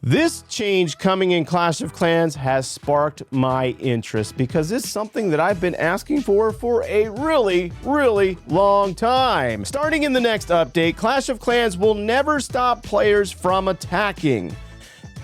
This change coming in Clash of Clans has sparked my interest because it's something that I've been asking for a really long time. Starting in the next update, Clash of Clans will never stop players from attacking.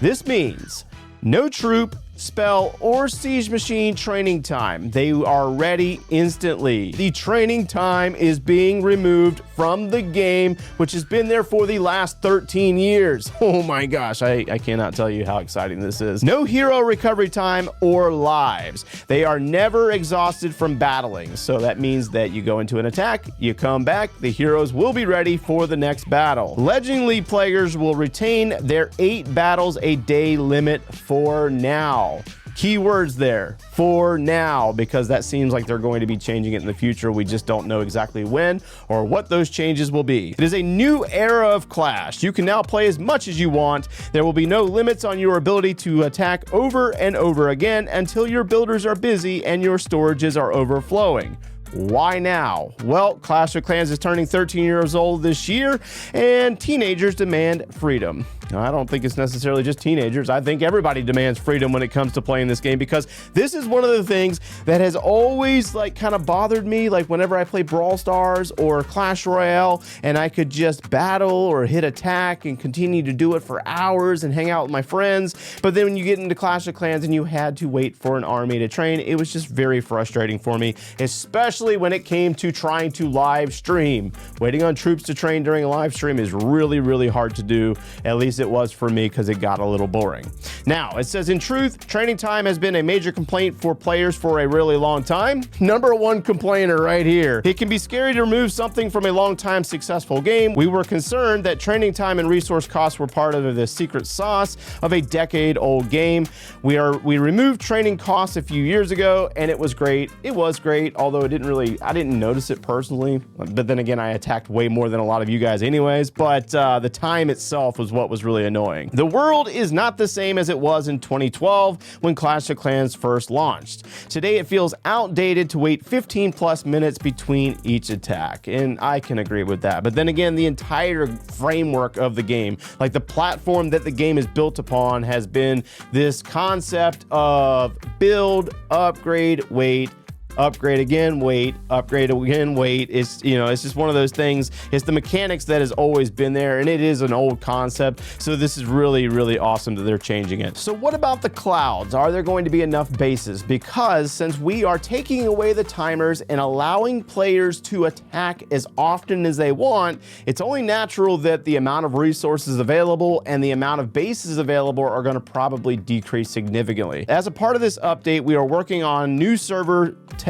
This means no troop, spell, or siege machine training time. They are ready instantly. The training time is being removed from the game, which has been there for the last 13 years. Oh my gosh, I cannot tell you how exciting this is. No hero recovery time or lives. They are never exhausted from battling. So that means that you go into an attack, you come back, the heroes will be ready for the next battle. Legend League players will retain their 8 battles a day limit for now. Keywords there, for now, because that seems like they're going to be changing it in the future. We just don't know exactly when or what those changes will be. It is a new era of Clash. You can now play as much as you want. There will be no limits on your ability to attack over and over again until your builders are busy and your storages are overflowing. Why now? Well, Clash of Clans is turning 13 years old this year, and teenagers demand freedom. Now, I don't think it's necessarily just teenagers. I think everybody demands freedom when it comes to playing this game, because this is one of the things that has always kind of bothered me. Like whenever I play Brawl Stars or Clash Royale and I could just battle or hit attack and continue to do it for hours and hang out with my friends. But then when you get into Clash of Clans and you had to wait for an army to train, it was just very frustrating for me, especially when it came to trying to live stream. Waiting on troops to train during a live stream is really hard to do. At least it was for me, because it got a little boring. Now, it says, in truth, training time has been a major complaint for players for a really long time. Number one complainer right here. It can be scary to remove something from a long time successful game. We were concerned that training time and resource costs were part of the secret sauce of a decade-old game. We removed training costs a few years ago, and it was great. It was great, although I didn't notice it personally. But then again, I attacked way more than a lot of you guys anyways. But the time itself was what was really annoying. The world is not the same as it was in 2012 when Clash of Clans first launched. Today, it feels outdated to wait 15+ minutes between each attack, and I can agree with that. But then again, the entire framework of the game, like the platform that the game is built upon, has been this concept of build, upgrade, wait, upgrade again, wait, upgrade again, wait. It's just one of those things. It's the mechanics that has always been there, and it is an old concept. So this is really awesome that they're changing it. So what about the clouds? Are there going to be enough bases? Because since we are taking away the timers and allowing players to attack as often as they want, it's only natural that the amount of resources available and the amount of bases available are going to probably decrease significantly. As a part of this update, we are working on new server tech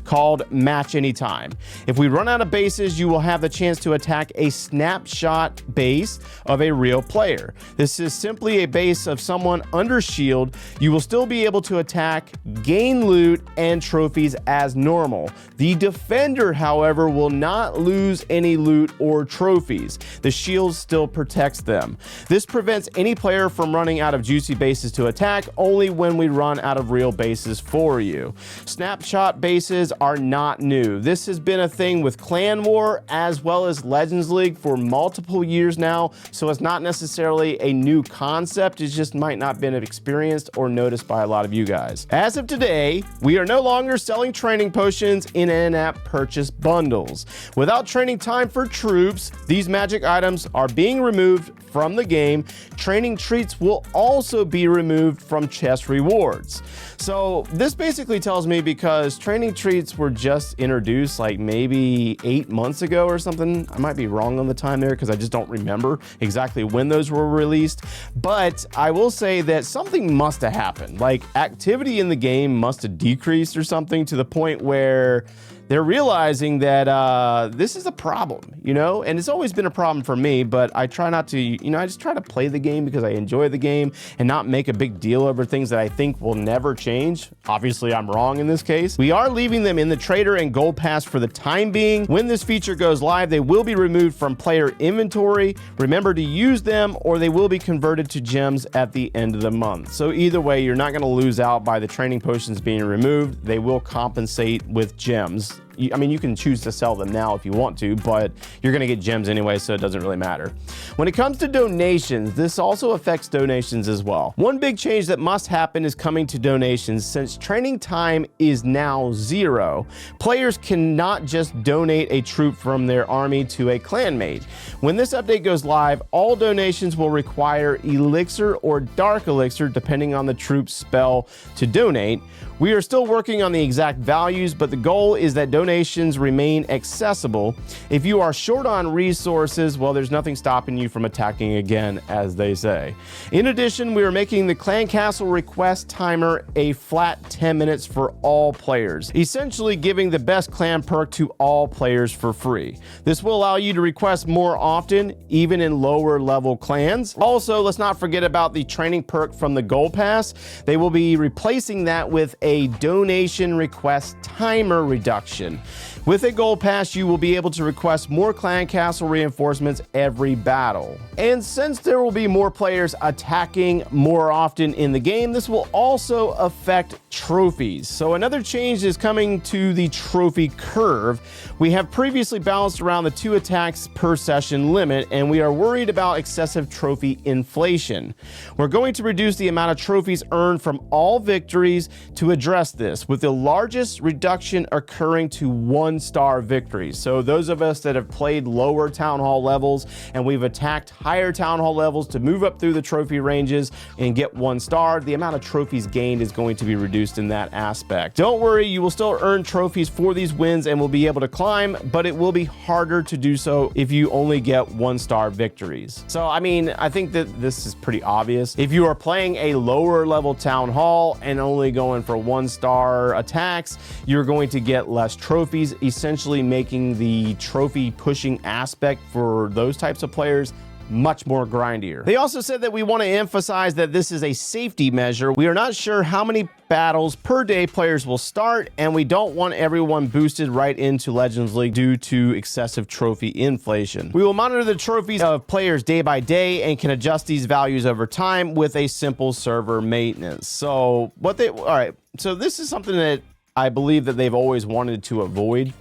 called Match Anytime. If we run out of bases, you will have the chance to attack a snapshot base of a real player. This is simply a base of someone under shield. You will still be able to attack, gain loot, and trophies as normal. The defender, however, will not lose any loot or trophies. The shield still protects them. This prevents any player from running out of juicy bases to attack only when we run out of real bases for you. Snapshot bases are not new. This has been a thing with Clan War as well as Legends League for multiple years now, so it's not necessarily a new concept. It just might not have been experienced or noticed by a lot of you guys. As of today, we are no longer selling training potions in in-app purchase bundles. Without training time for troops, these magic items are being removed from the game. Training treats will also be removed from chest rewards. So this basically tells me, because training treats were just introduced like maybe 8 months ago or something. I might be wrong on the time there, because I just don't remember exactly when those were released. But I will say that something must have happened. Like activity in the game must have decreased or something, to the point where they're realizing that this is a problem, and it's always been a problem for me, but I try not to, I just try to play the game because I enjoy the game and not make a big deal over things that I think will never change. Obviously, I'm wrong in this case. We are leaving them in the trader and gold pass for the time being. When this feature goes live, they will be removed from player inventory. Remember to use them, or they will be converted to gems at the end of the month. So either way, you're not going to lose out by the training potions being removed. They will compensate with gems. I mean, you can choose to sell them now if you want to, but you're going to get gems anyway, so it doesn't really matter. When it comes to donations, this also affects donations as well. One big change that must happen is coming to donations. Since training time is now 0, players cannot just donate a troop from their army to a clanmate. When this update goes live, all donations will require elixir or dark elixir, depending on the troop's spell, to donate. We are still working on the exact values, but the goal is that donations remain accessible. If you are short on resources, well, there's nothing stopping you from attacking again, as they say. In addition, we are making the clan castle request timer a flat 10 minutes for all players, essentially giving the best clan perk to all players for free. This will allow you to request more often, even in lower level clans. Also, let's not forget about the training perk from the gold pass. They will be replacing that with a donation request timer reduction. With a gold pass, you will be able to request more clan castle reinforcements every battle. And since there will be more players attacking more often in the game, this will also affect trophies. So another change is coming to the trophy curve. We have previously balanced around the 2 attacks per session limit, and we are worried about excessive trophy inflation. We're going to reduce the amount of trophies earned from all victories to address this, with the largest reduction occurring to 1-star victories. So those of us that have played lower town hall levels and we've attacked higher town hall levels to move up through the trophy ranges and get 1 star, the amount of trophies gained is going to be reduced in that aspect. Don't worry, you will still earn trophies for these wins and will be able to climb, but it will be harder to do so if you only get 1-star victories. So I mean, I think that this is pretty obvious. If you are playing a lower level town hall and only going for 1-star attacks, you're going to get less trophies, essentially making the trophy pushing aspect for those types of players much more grindier. They also said that we want to emphasize that this is a safety measure. We are not sure how many battles per day players will start, and we don't want everyone boosted right into Legends League due to excessive trophy inflation. We will monitor the trophies of players day by day and can adjust these values over time with a simple server maintenance. So all right, so this is something that I believe that they've always wanted to avoid,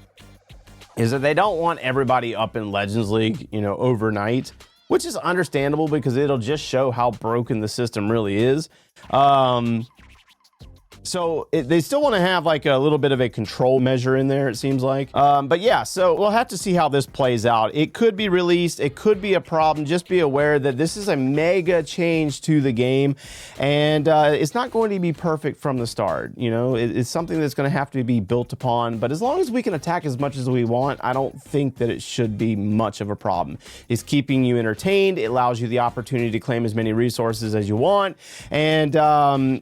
is that they don't want everybody up in Legends League, you know, overnight, which is understandable because it'll just show how broken the system really is. So they still want to have like a little bit of a control measure in there, it seems like. But yeah, so we'll have to see how this plays out. It could be released. It could be a problem. Just be aware that this is a mega change to the game, and it's not going to be perfect from the start. You know, it's something that's going to have to be built upon. But as long as we can attack as much as we want, I don't think that it should be much of a problem. It's keeping you entertained. It allows you the opportunity to claim as many resources as you want, and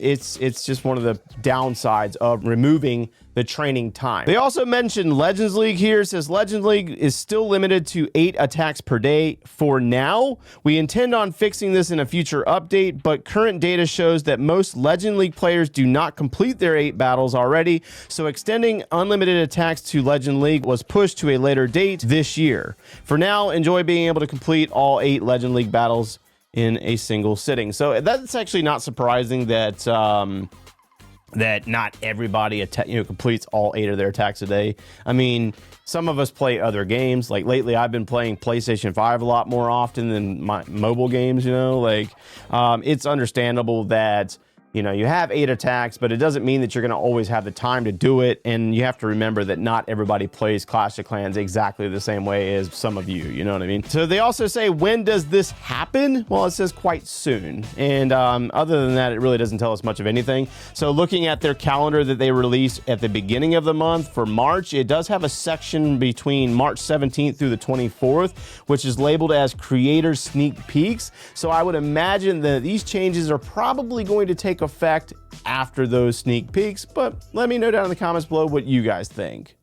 it's just one of the downsides of removing the training time. They also mentioned Legends League here. It says Legends League is still limited to 8 attacks per day for now. We intend on fixing this in a future update, but current data shows that most Legend League players do not complete their 8 battles already, so extending unlimited attacks to Legend League was pushed to a later date this year. For now, enjoy being able to complete all 8 Legend League battles in a single sitting. So that's actually not surprising that that not everybody completes all 8 of their attacks a day. I mean, some of us play other games. Like lately, I've been playing PlayStation 5 a lot more often than my mobile games, you know, like it's understandable that, you know, you have 8 attacks, but it doesn't mean that you're going to always have the time to do it. And you have to remember that not everybody plays Clash of Clans exactly the same way as some of you know what I mean? So they also say, when does this happen? Well, it says quite soon. And other than that, it really doesn't tell us much of anything. So looking at their calendar that they released at the beginning of the month for March, it does have a section between March 17th through the 24th, which is labeled as Creator Sneak Peeks. So I would imagine that these changes are probably going to take effect after those sneak peeks, but let me know down in the comments below what you guys think.